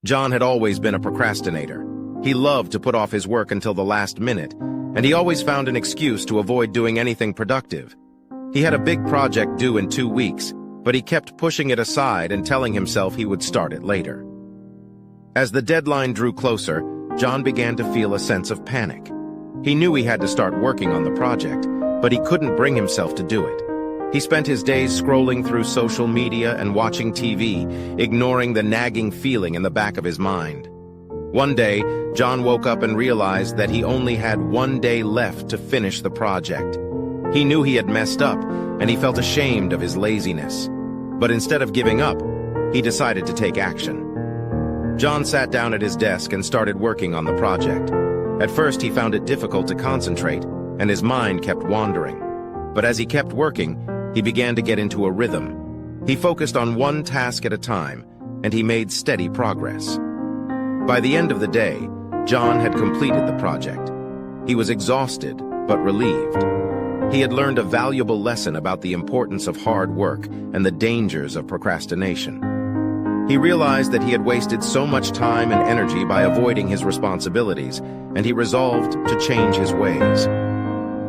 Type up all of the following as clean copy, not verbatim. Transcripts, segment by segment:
John had always been a procrastinator. He loved to put off his work until the last minute, and he always found an excuse to avoid doing anything productive. He had a big project due in 2 weeks, but he kept pushing it aside and telling himself he would start it later. As the deadline drew closer, John began to feel a sense of panic. He knew he had to start working on the project, but he couldn't bring himself to do it. He spent his days scrolling through social media and watching TV, ignoring the nagging feeling in the back of his mind. One day, John woke up and realized that he only had 1 day left to finish the project. He knew he had messed up, and he felt ashamed of his laziness. But instead of giving up, he decided to take action. John sat down at his desk and started working on the project. At first, he found it difficult to concentrate, and his mind kept wandering. But as he kept working, he began to get into a rhythm. He focused on one task at a time, and he made steady progress. By the end of the day, John had completed the project. He was exhausted, but relieved. He had learned a valuable lesson about the importance of hard work and the dangers of procrastination. He realized that he had wasted so much time and energy by avoiding his responsibilities, and he resolved to change his ways.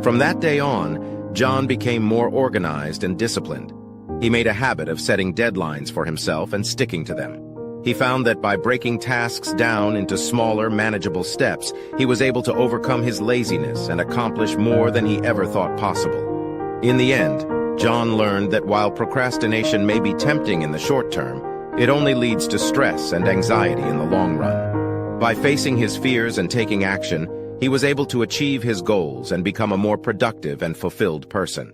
From that day on, John became more organized and disciplined. He made a habit of setting deadlines for himself and sticking to them. He found that by breaking tasks down into smaller, manageable steps, he was able to overcome his laziness and accomplish more than he ever thought possible. In the end, John learned that while procrastination may be tempting in the short term, it only leads to stress and anxiety in the long run. By facing his fears and taking action, he was able to achieve his goals and become a more productive and fulfilled person.